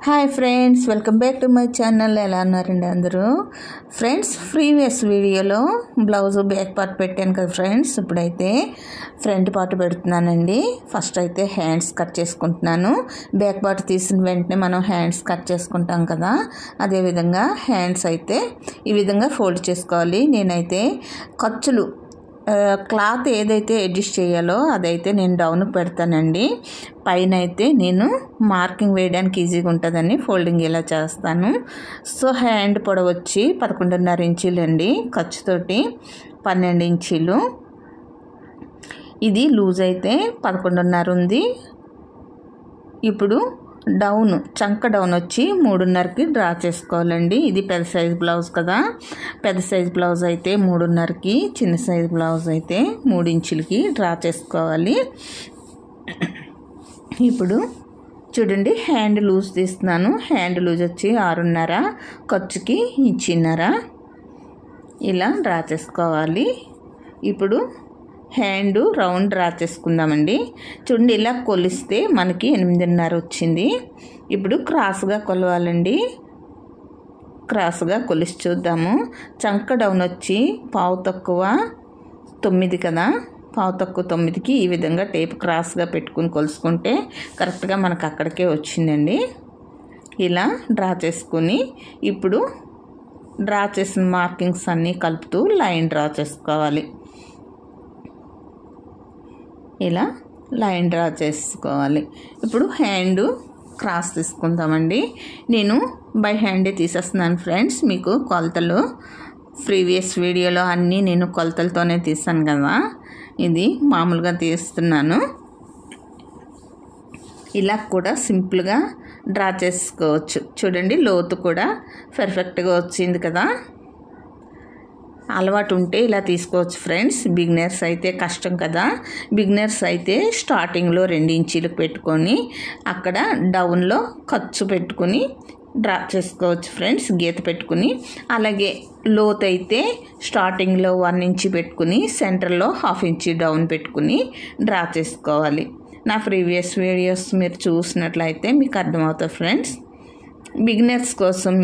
Hi friends, welcome back to my channel. ఎలా ఉన్నారండి అందరూ? ఫ్రెండ్స్, ప్రీవియస్ వీడియోలో బ్లౌజ్ బ్యాక్ పార్ట్ పెట్టాను కదా ఫ్రెండ్స్. ఇప్పుడైతే ఫ్రంట్ పార్ట్ పెడుతున్నానండి. ఫస్ట్ అయితే హ్యాండ్స్ కట్ చేసుకుంటున్నాను. బ్యాక్ పార్ట్ తీసిన వెంటనే మనం హ్యాండ్స్ కట్ చేసుకుంటాం కదా, అదేవిధంగా హ్యాండ్స్ అయితే ఈ విధంగా ఫోల్డ్ చేసుకోవాలి. నేనైతే ఖర్చులు క్లాత్ ఏదైతే అడ్జస్ట్ చేయాలో అదైతే నేను డౌన్కి పెడతానండి. పైన అయితే నేను మార్కింగ్ వేయడానికి ఈజీగా ఉంటుందని ఫోల్డింగ్ ఇలా చేస్తాను. సో హ్యాండ్ పొడవు వచ్చి 11.5 ఇంచీలు అండి, ఖర్చుతోటి 12 ఇంచీలు. ఇది లూజ్ అయితే 11.5 ఉంది. ఇప్పుడు డౌన్ చంక డౌన్ వచ్చి 3.5కి డ్రా చేసుకోవాలండి. ఇది పెద్ద సైజ్ బ్లౌజ్ కదా, పెద్ద సైజ్ బ్లౌజ్ అయితే 3.5కి, చిన్న సైజ్ బ్లౌజ్ అయితే 3 ఇంచులకి డ్రా చేసుకోవాలి. ఇప్పుడు చూడండి, హ్యాండ్ లూజ్ తీస్తున్నాను. హ్యాండ్ లూజ్ వచ్చి 6.5, ఖర్చుకి 1.5 ఇలా డ్రా చేసుకోవాలి. ఇప్పుడు హ్యాండ్ రౌండ్ డ్రా చేసుకుందామండి. చూడండి, ఇలా కొలిస్తే మనకి 8.5 వచ్చింది. ఇప్పుడు క్రాస్గా కొలవాలండి. క్రాస్గా కొలిసి చూద్దాము. చంక డౌన్ వచ్చి 9 కదా, 9కి ఈ విధంగా టేప్ క్రాస్గా పెట్టుకుని కొలుసుకుంటే కరెక్ట్గా మనకు అక్కడికే వచ్చిందండి. ఇలా డ్రా చేసుకుని ఇప్పుడు డ్రా చేసిన మార్కింగ్స్ అన్నీ కలుపుతూ లైన్ డ్రా చేసుకోవాలి. ఇలా లైన్ డ్రా చేసుకోవాలి. ఇప్పుడు హ్యాండ్ క్రాస్ తీసుకుందామండి. నేను బై హ్యాండే తీసేస్తున్నాను ఫ్రెండ్స్. మీకు కొలతలు ప్రీవియస్ వీడియోలో అన్నీ నేను కొలతలతోనే తీసాను కదా, ఇది మామూలుగా తీస్తున్నాను. ఇలా కూడా సింపుల్గా డ్రా చేసుకోవచ్చు. చూడండి, లోతు కూడా పర్ఫెక్ట్గా వచ్చింది కదా. అలవాటు ఉంటే ఇలా తీసుకోవచ్చు ఫ్రెండ్స్. బిగినర్స్ అయితే కష్టం కదా. బిగినర్స్ అయితే స్టార్టింగ్లో 2 ఇంచీలకు పెట్టుకొని అక్కడ డౌన్లో ఖర్చు పెట్టుకుని డ్రా చేసుకోవచ్చు ఫ్రెండ్స్, గీత పెట్టుకుని. అలాగే లోతు అయితే స్టార్టింగ్లో 1 ఇంచ్ పెట్టుకుని సెంటర్లో 1/2 ఇంచ్ డౌన్ పెట్టుకుని డ్రా చేసుకోవాలి. నా ప్రీవియస్ వీడియోస్ మీరు చూసినట్లయితే మీకు అర్థమవుతుంది ఫ్రెండ్స్. బిగినర్స్ కోసం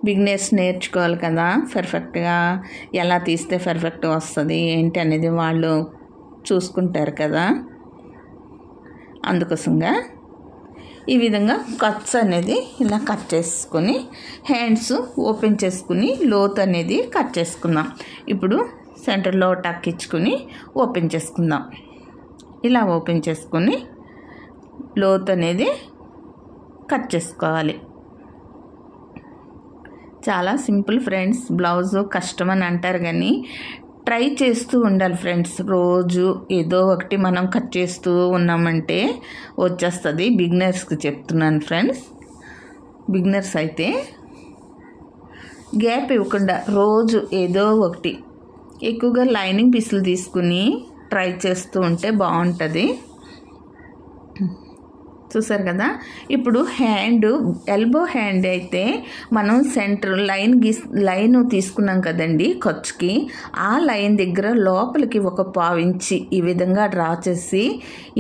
బిగినర్స్ నేర్చుకోవాలి కదా, పర్ఫెక్ట్గా ఎలా తీస్తే పర్ఫెక్ట్ వస్తుంది ఏంటి అనేది వాళ్ళు చూసుకుంటారు కదా. అందుకోసంగా ఈ విధంగా కట్స్ అనేది ఇలా కట్ చేసుకొని హ్యాండ్స్ ఓపెన్ చేసుకుని లోత్ అనేది కట్ చేసుకుందాం. ఇప్పుడు సెంటర్లో టక్ ఇచ్చుకుని ఓపెన్ చేసుకుందాం. ఇలా ఓపెన్ చేసుకొని లోత్ అనేది కట్ చేసుకోవాలి. చాలా సింపుల్ ఫ్రెండ్స్. బ్లౌజ్ కష్టమని అంటారు కానీ ట్రై చేస్తూ ఉండాలి ఫ్రెండ్స్. రోజు ఏదో ఒకటి మనం కట్ చేస్తూ ఉన్నామంటే వచ్చేస్తుంది. బిగినర్స్కి చెప్తున్నాను ఫ్రెండ్స్. బిగినర్స్ అయితే గ్యాప్ ఇవ్వకుండా రోజు ఏదో ఒకటి, ఎక్కువగా లైనింగ్ పీసులు తీసుకుని ట్రై చేస్తూ ఉంటే బాగుంటుంది. చూసారు కదా. ఇప్పుడు హ్యాండ్ ఎల్బో హ్యాండ్ అయితే మనం సెంటర్ లైన్ తీసుకున్నాం కదండి ఖర్చుకి. ఆ లైన్ దగ్గర లోపలికి 1/4 ఇంచి ఈ విధంగా డ్రా చేసి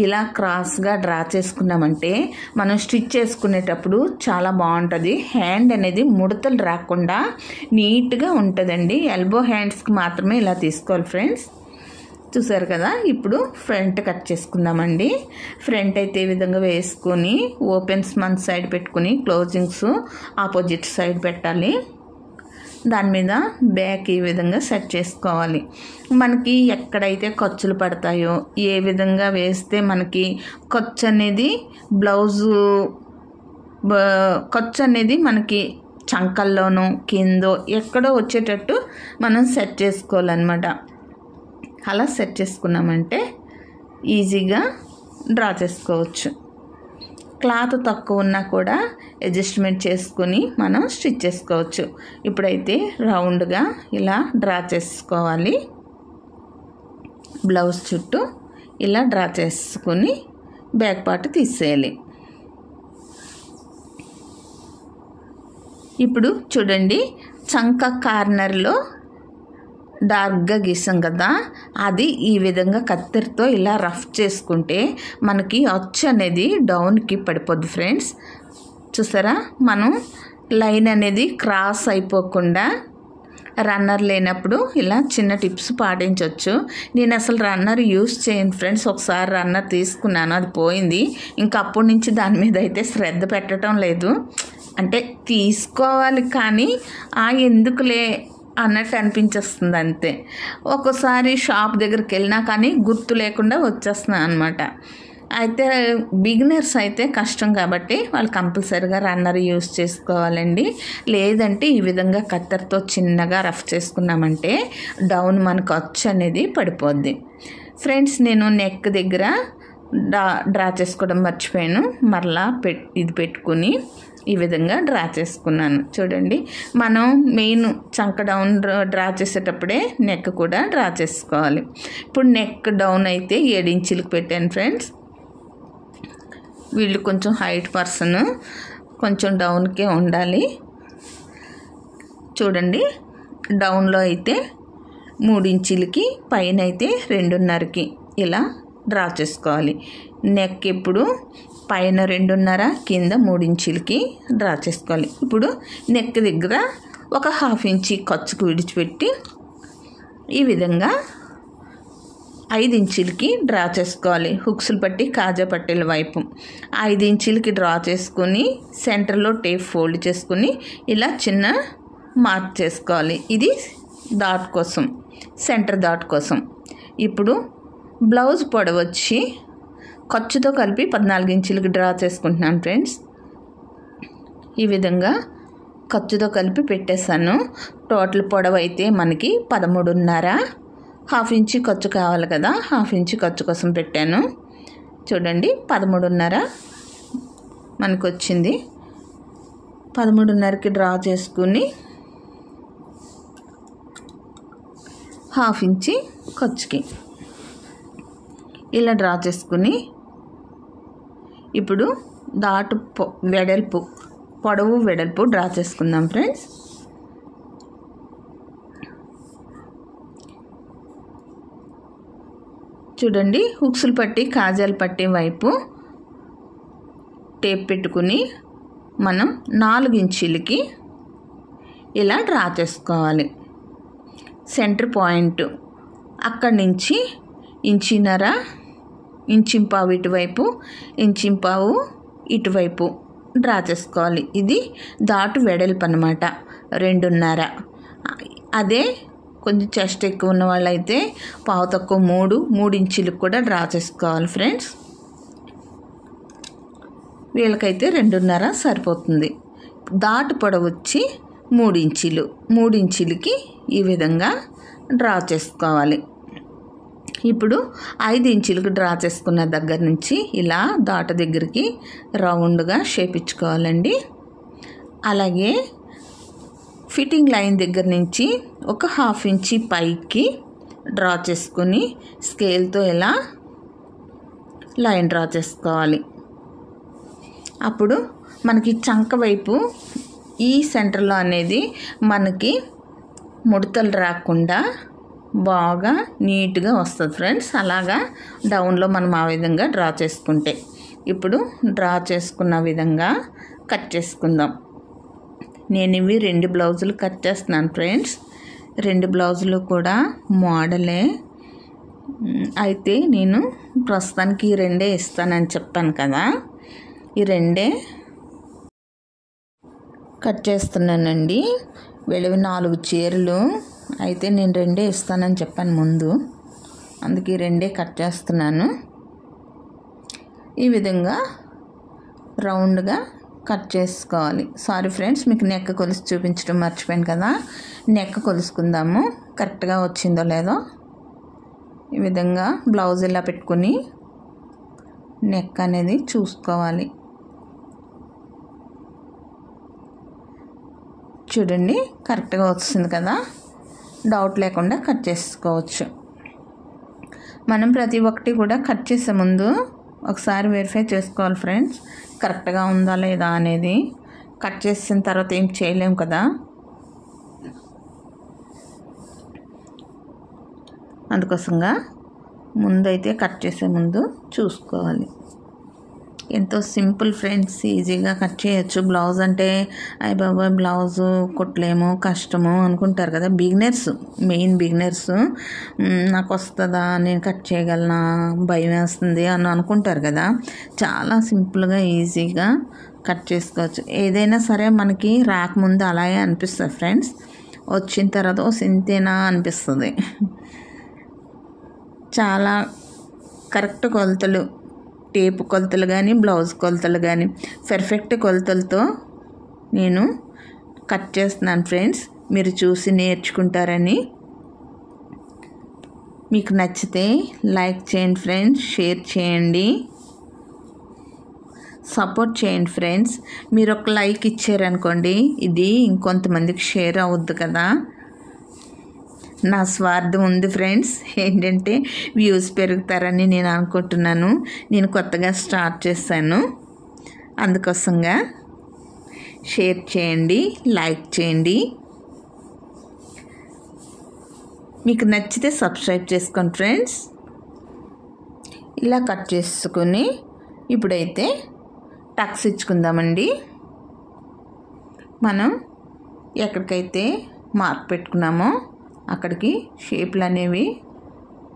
ఇలా క్రాస్గా డ్రా చేసుకున్నామంటే మనం స్టిచ్ చేసుకునేటప్పుడు చాలా బాగుంటుంది. హ్యాండ్ అనేది ముడతలు రాకుండా నీట్గా ఉంటుందండి. ఎల్బో హ్యాండ్స్కి మాత్రమే ఇలా తీసుకోవాలి ఫ్రెండ్స్. చూసారు కదా. ఇప్పుడు ఫ్రంట్ కట్ చేసుకుందామండి. ఫ్రంట్ అయితే ఈ విధంగా వేసుకొని ఓపెన్స్ మన సైడ్ పెట్టుకుని క్లోజింగ్స్ ఆపోజిట్ సైడ్ పెట్టాలి. దాని మీద బ్యాక్ ఈ విధంగా సెట్ చేసుకోవాలి. మనకి ఎక్కడైతే ఖర్చులు పడతాయో, ఏ విధంగా వేస్తే మనకి ఖర్చు అనేది ఖర్చు అనేది మనకి చంకల్లోనూ కిందో ఎక్కడో వచ్చేటట్టు మనం సెట్ చేసుకోవాలన్నమాట. అలా సెట్ చేసుకున్నామంటే ఈజీగా డ్రా చేసుకోవచ్చు. క్లాత్ తక్కువ ఉన్నా కూడా అడ్జస్ట్మెంట్ చేసుకుని మనం స్టిచ్ చేసుకోవచ్చు. ఇప్పుడైతే రౌండ్గా ఇలా డ్రా చేసుకోవాలి. బ్లౌజ్ చుట్టూ ఇలా డ్రా చేసుకుని బ్యాక్ పార్ట్ తీసేయాలి. ఇప్పుడు చూడండి, చంక కార్నర్లో డార్క్గా గీసాం కదా, అది ఈ విధంగా కత్తెరతో ఇలా రఫ్ చేసుకుంటే మనకి అచ్చు అనేది డౌన్కి పడిపోద్ది ఫ్రెండ్స్. చూసారా, మనం లైన్ అనేది క్రాస్ అయిపోకుండా రన్నర్ లేనప్పుడు ఇలా చిన్న టిప్స్ పాటించవచ్చు. నేను అసలు రన్నర్ యూస్ చేయను ఫ్రెండ్స్. ఒకసారి రన్నర్ తీసుకున్నాను, అది పోయింది. ఇంకా అప్పటి నుంచి దాని మీద అయితే శ్రద్ధ పెట్టడం లేదు. అంటే తీసుకోవాలి కానీ ఎందుకులే అన్నట్టు అనిపించేస్తుంది అంతే. ఒక్కోసారి షాప్ దగ్గరికి వెళ్ళినా కానీ గుర్తు లేకుండా వచ్చేస్తున్నాను అనమాట. అయితే బిగినర్స్ అయితే కష్టం కాబట్టి వాళ్ళు కంపల్సరీగా రన్నర్ యూస్ చేసుకోవాలండి. లేదంటే ఈ విధంగా కత్తెరతో చిన్నగా రఫ్ చేసుకున్నామంటే డౌన్ మనకు అచ్చు అనేది పడిపోద్ది ఫ్రెండ్స్. నేను నెక్ దగ్గర డ్రా చేసుకోవడం మర్చిపోయాను. మరలా ఇది పెట్టుకుని ఈ విధంగా డ్రా చేసుకున్నాను. చూడండి, మనం మెయిన్ చంక డౌన్ డ్రా చేసేటప్పుడే నెక్ కూడా డ్రా చేసుకోవాలి. ఇప్పుడు నెక్ డౌన్ అయితే 7 ఇంచులకు పెట్టాను ఫ్రెండ్స్. వీళ్ళు కొంచెం హైట్ పర్సన్, కొంచెం డౌన్కే ఉండాలి. చూడండి, డౌన్లో అయితే 3 ఇంచులకి, పైన అయితే 2.5కి ఇలా డ్రా చేసుకోవాలి. నెక్ ఇప్పుడు పైన 2.5, కింద 3 ఇంచులకి డ్రా చేసుకోవాలి. ఇప్పుడు నెక్ దగ్గర ఒక 1/2 ఇంచి ఖర్చుకు విడిచిపెట్టి ఈ విధంగా 5 ఇంచులకి డ్రా చేసుకోవాలి. హుక్స్లు పట్టి కాజా పట్టెల వైపు 5 ఇంచులకి డ్రా చేసుకొని సెంటర్లో టేప్ ఫోల్డ్ చేసుకొని ఇలా చిన్న మార్క్ చేసుకోవాలి. ఇది డాట్ కోసం, సెంటర్ డాట్ కోసం. ఇప్పుడు బ్లౌజ్ పొడవు వచ్చి ఖర్చుతో కలిపి 14 ఇంచులకి డ్రా చేసుకుంటున్నాను ఫ్రెండ్స్. ఈ విధంగా ఖర్చుతో కలిపి పెట్టేశాను. టోటల్ పొడవు అయితే మనకి 13.5. 1/2 ఇంచి ఖర్చు కావాలి కదా, 1/2 ఇంచి ఖర్చు కోసం పెట్టాను. చూడండి, 13.5 మనకు వచ్చింది. 13.5కి డ్రా చేసుకుని 1/2 ఇంచి ఖర్చుకి ఇలా డ్రా చేసుకుని ఇప్పుడు డాట్ వెడల్పు, పొడవు వెడల్పు డ్రా చేసుకుందాం ఫ్రెండ్స్. చూడండి, హుక్స్లు పట్టి కాజాలు పట్టే వైపు టేప్ పెట్టుకుని మనం 4 ఇంచులకి ఇలా డ్రా చేసుకోవాలి. సెంటర్ పాయింట్ అక్కడి నుంచి 1.5 ఇంచింపావు ఇటువైపు, ఇంచింపావు ఇటువైపు డ్రా చేసుకోవాలి. ఇది దాటు వెడల్పు అన్నమాట, 2.5. అదే కొంచెం చెస్ట్ ఎక్కువ ఉన్న వాళ్ళైతే పావు తక్కువ 3 ఇంచులకు కూడా డ్రా చేసుకోవాలి ఫ్రెండ్స్. వీళ్ళకైతే 2.5 సరిపోతుంది. దాటు పొడవు వచ్చి 3 ఇంచులు, 3 ఇంచులకి ఈ విధంగా డ్రా చేసుకోవాలి. ఇప్పుడు 5 ఇంచులకు డ్రా చేసుకున్న దగ్గర నుంచి ఇలా దాటు దగ్గరికి రౌండ్గా షేప్ ఇచ్చుకోవాలండి. అలాగే ఫిట్టింగ్ లైన్ దగ్గర నుంచి ఒక 1/2 ఇంచి పైకి డ్రా చేసుకొని స్కేల్తో ఇలా లైన్ డ్రా చేసుకోవాలి. అప్పుడు మనకి చంక వైపు ఈ సెంటర్లో అనేది మనకి ముడతలు రాకుండా బాగా నీట్గా వస్తుంది ఫ్రెండ్స్. అలాగా డౌన్లో మనం ఆ విధంగా డ్రా చేసుకుంటే, ఇప్పుడు డ్రా చేసుకున్న విధంగా కట్ చేసుకుందాం. నేను ఇవి 2 బ్లౌజులు కట్ చేస్తున్నాను ఫ్రెండ్స్. 2 బ్లౌజులు కూడా మోడలే. అయితే నేను ప్రస్తుతానికి ఈ 2 ఇస్తానని చెప్పాను కదా, ఈ 2 కట్ చేస్తున్నానండి. వీళ్ళవి 4 చీరలు. అయితే నేను 2 ఇస్తానని చెప్పాను ముందు, అందుకే 2 కట్ చేస్తున్నాను. ఈ విధంగా రౌండ్గా కట్ చేసుకోవాలి. సారీ ఫ్రెండ్స్, మీకు నెక్ కొలుసు చూపించడం మర్చిపోయాను కదా. నెక్ కొలుసుకుందాము, కరెక్ట్గా వచ్చిందో లేదో. ఈ విధంగా బ్లౌజ్ ఇలా పెట్టుకుని నెక్ అనేది చూసుకోవాలి. చూడండి, కరెక్ట్గా వస్తుంది కదా. డౌట్ లేకుండా కట్ చేసుకోవచ్చు. మనం ప్రతి ఒక్కటి కూడా కట్ చేసే ముందు ఒకసారి వెరిఫై చేసుకోవాలి ఫ్రెండ్స్, కరెక్ట్గా ఉందా లేదా అనేది. కట్ చేసిన తర్వాత ఏం చేయలేము కదా. అందుకోసంగా ముందైతే కట్ చేసే ముందు చూసుకోవాలి. ఎంతో సింపుల్ ఫ్రెండ్స్, ఈజీగా కట్ చేయొచ్చు. బ్లౌజ్ అంటే అయ్య బాబాయ్ బ్లౌజు కుట్టలేమో కష్టమో అనుకుంటారు కదా మెయిన్ బిగినర్స్. నాకు వస్తుందా, నేను కట్ చేయగలనా, భయం వేస్తుంది అని అనుకుంటారు కదా. చాలా సింపుల్గా ఈజీగా కట్ చేసుకోవచ్చు. ఏదైనా సరే మనకి రాకముందు అలాగే అనిపిస్తుంది ఫ్రెండ్స్, వచ్చిన తర్వాత సింతేనా అనిపిస్తుంది. చాలా కరెక్ట్ కొలతలు, టేపు కొలతలు కానీ బ్లౌజ్ కొలతలు కానీ పర్ఫెక్ట్ కొలతలతో నేను కట్ చేస్తున్నాను ఫ్రెండ్స్. మీరు చూసి నేర్చుకుంటారని. మీకు నచ్చితే లైక్ చేయండి ఫ్రెండ్స్, షేర్ చేయండి, సపోర్ట్ చేయండి ఫ్రెండ్స్. మీరు ఒక లైక్ ఇచ్చారనుకోండి, ఇది ఇంకొంతమందికి షేర్ అవుద్ది కదా. నా స్వార్థం ఉంది ఫ్రెండ్స్, ఏంటంటే వ్యూస్ పెరుగుతారని నేను అనుకుంటున్నాను. నేను కొత్తగా స్టార్ట్ చేశాను, అందుకోసంగా షేర్ చేయండి, లైక్ చేయండి. మీకు నచ్చితే సబ్స్క్రైబ్ చేసుకోండి ఫ్రెండ్స్. ఇలా కట్ చేసుకుని ఇప్పుడైతే టక్స్ ఇచ్చుకుందామండి. మనం ఎక్కడికైతే మార్క్ పెట్టుకున్నామో అక్కడికి షేప్లు అనేవి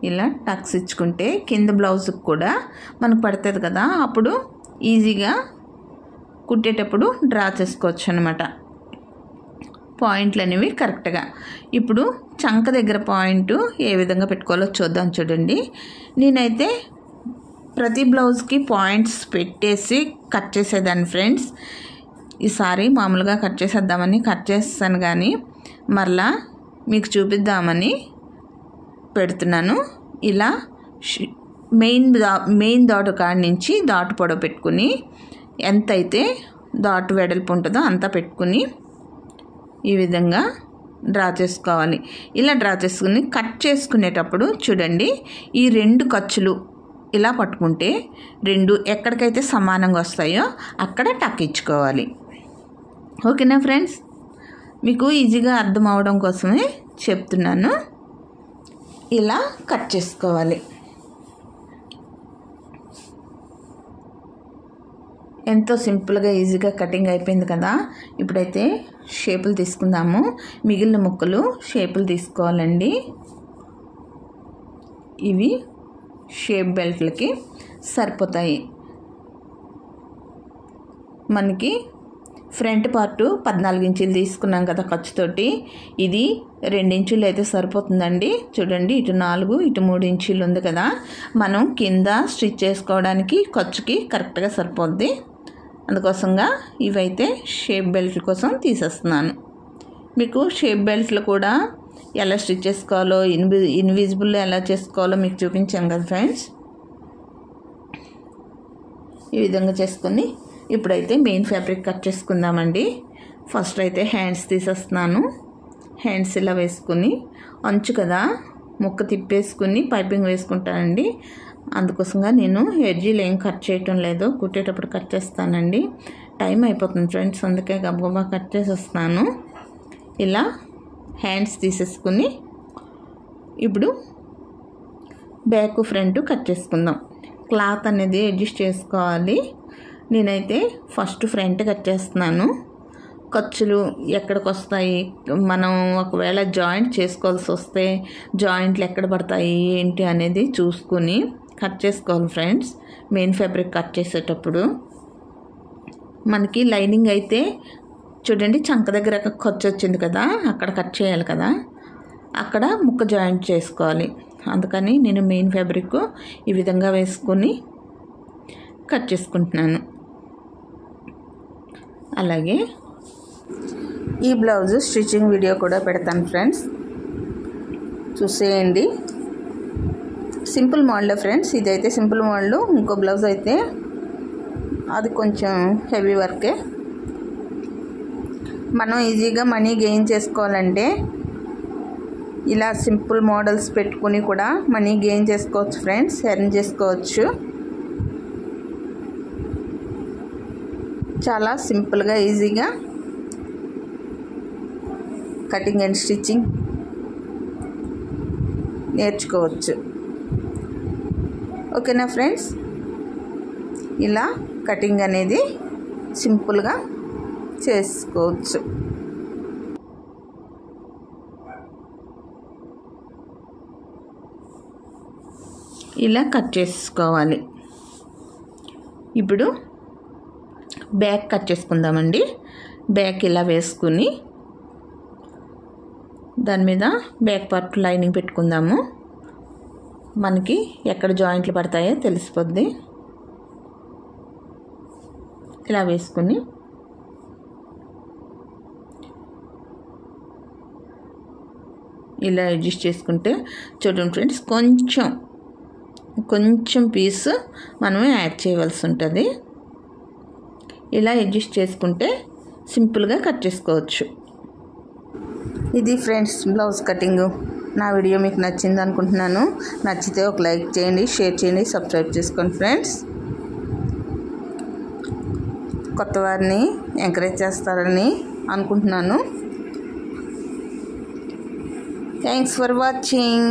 ఇలా టక్స్ ఇచ్చుకుంటే కింద బ్లౌజ్కి కూడా మనకు పడుతుంది కదా, అప్పుడు ఈజీగా కుట్టేటప్పుడు డ్రా చేసుకోవచ్చు అన్నమాట. పాయింట్లు అనేవి కరెక్ట్గా. ఇప్పుడు చంక దగ్గర పాయింట్ ఏ విధంగా పెట్టుకోవాలో చూద్దాం. చూడండి, నేనైతే ప్రతి బ్లౌజ్కి పాయింట్స్ పెట్టేసి కట్ చేసేదాన్ని ఫ్రెండ్స్. ఈసారి మామూలుగా కట్ చేసేద్దామని కట్ చేస్తాను, కానీ మరలా మీకు చూపిద్దామని పెడుతున్నాను. ఇలా మెయిన్ డాట్ కాడి నుంచి డాట్ పొడవు పెట్టుకుని ఎంతైతే డాట్ వెడల్పు ఉంటుందో అంతా పెట్టుకుని ఈ విధంగా డ్రా చేసుకోవాలి. ఇలా డ్రా చేసుకుని కట్ చేసుకునేటప్పుడు చూడండి, ఈ 2 ఖర్చులు ఇలా పట్టుకుంటే 2 ఎక్కడికైతే సమానంగా వస్తాయో అక్కడ టక్ ఇచ్చుకోవాలి. ఓకేనా ఫ్రెండ్స్, మీకు ఈజీగా అర్థం అవడం కోసమే చెప్తున్నాను. ఇలా కట్ చేసుకోవాలి. ఎంతో సింపుల్గా ఈజీగా కటింగ్ అయిపోయింది కదా. ఇప్పుడైతే షేపులు తీసుకుందాము. మిగిలిన ముక్కలు షేపులు తీసుకోవాలండి. ఇవి షేప్ బెల్ట్లకి సరిపోతాయి. మనకి ఫ్రంట్ పార్టు 14 ఇంచులు తీసుకున్నాం కదా ఖర్చుతోటి, ఇది 2 ఇంచులు అయితే సరిపోతుందండి. చూడండి, ఇటు 4 ఇటు 3 ఇంచులు ఉంది కదా, మనం కింద స్టిచ్ చేసుకోవడానికి ఖర్చుకి కరెక్ట్గా సరిపోద్ది. అందుకోసంగా ఇవైతే షేప్ బెల్ట్ కోసం తీసేస్తున్నాను. మీకు షేప్ బెల్ట్లు కూడా ఎలా స్టిచ్ చేసుకోవాలో, ఇన్విజిబుల్ ఎలా చేసుకోవాలో మీకు చూపించాను కదా ఫ్రెండ్స్. ఈ విధంగా చేసుకొని ఇప్పుడైతే మెయిన్ ఫ్యాబ్రిక్ కట్ చేసుకుందామండి. ఫస్ట్ అయితే హ్యాండ్స్ తీసేస్తున్నాను. హ్యాండ్స్ ఇలా వేసుకుని అంచు కదా ముక్క తిప్పేసుకుని పైపింగ్ వేసుకుంటానండి. అందుకోసంగా నేను ఎడ్జీలు ఏం కట్ చేయటం లేదు, కుట్టేటప్పుడు కట్ చేస్తానండి. టైం అయిపోతుంది ఫ్రెండ్స్, అందుకే గబగబా కట్ చేసేస్తున్నాను. ఇలా హ్యాండ్స్ తీసేసుకుని ఇప్పుడు బ్యాక్ ఫ్రంట్ కట్ చేసుకుందాం. క్లాత్ అనేది అడ్జస్ట్ చేసుకోవాలి. నేనైతే ఫస్ట్ ఫ్రంట్ కట్ చేస్తున్నాను. ఖర్చులు ఎక్కడికి వస్తాయి, మనం ఒకవేళ జాయింట్ చేసుకోవాల్సి వస్తే జాయింట్లు ఎక్కడ పడతాయి ఏంటి అనేది చూసుకుని కట్ చేసుకోవాలి ఫ్రెండ్స్. మెయిన్ ఫ్యాబ్రిక్ కట్ చేసేటప్పుడు మనకి లైనింగ్ అయితే చూడండి, చంక దగ్గర ఖర్చు వచ్చింది కదా, అక్కడ కట్ చేయాలి కదా, అక్కడ ముక్క జాయింట్ చేసుకోవాలి. అందుకని నేను మెయిన్ ఫ్యాబ్రిక్ ఈ విధంగా వేసుకొని కట్ చేసుకుంటున్నాను. అలాగే ఈ బ్లౌజ్ స్టిచ్చింగ్ వీడియో కూడా పెడతాను ఫ్రెండ్స్, చూసేయండి. సింపుల్ మోడల్ ఫ్రెండ్స్, ఇదైతే సింపుల్ మోడల్. ఇంకో బ్లౌజ్ అయితే అది కొంచెం హెవీ వర్కే. మనం ఈజీగా మనీ గెయిన్ చేసుకోవాలంటే ఇలా సింపుల్ మోడల్స్ పెట్టుకుని కూడా మనీ గెయిన్ చేసుకోవచ్చు ఫ్రెండ్స్, ఎర్న్ చేసుకోవచ్చు. చాలా సింపుల్గా ఈజీగా కటింగ్ అండ్ స్టిచ్చింగ్ నేర్చుకోవచ్చు. ఓకేనా ఫ్రెండ్స్, ఇలా కటింగ్ అనేది సింపుల్గా చేసుకోవచ్చు. ఇలా కట్ చేసుకోవాలి. ఇప్పుడు బ్యాక్ కట్ చేసుకుందామండి. బ్యాక్ ఇలా వేసుకుని దాని మీద బ్యాక్ పార్ట్ లైనింగ్ పెట్టుకుందాము. మనకి ఎక్కడ జాయింట్లు పడతాయో తెలిసిపోద్ది. ఇలా వేసుకుని ఇలా అడ్జస్ట్ చేసుకుంటే చూడండి ఫ్రెండ్స్, కొంచెం పీస్ మనం యాడ్ చేయవలసి ఉంటుంది. ఇలా అడ్జస్ట్ చేసుకుంటే సింపుల్గా కట్ చేసుకోవచ్చు. ఇది ఫ్రెండ్స్ బ్లౌజ్ కటింగ్. నా వీడియో మీకు నచ్చింది అనుకుంటున్నాను. నచ్చితే ఒక లైక్ చేయండి, షేర్ చేయండి, సబ్స్క్రైబ్ చేసుకోండి ఫ్రెండ్స్. కొత్త వారిని ఎంకరేజ్ చేస్తారని అనుకుంటున్నాను. Thanks for watching.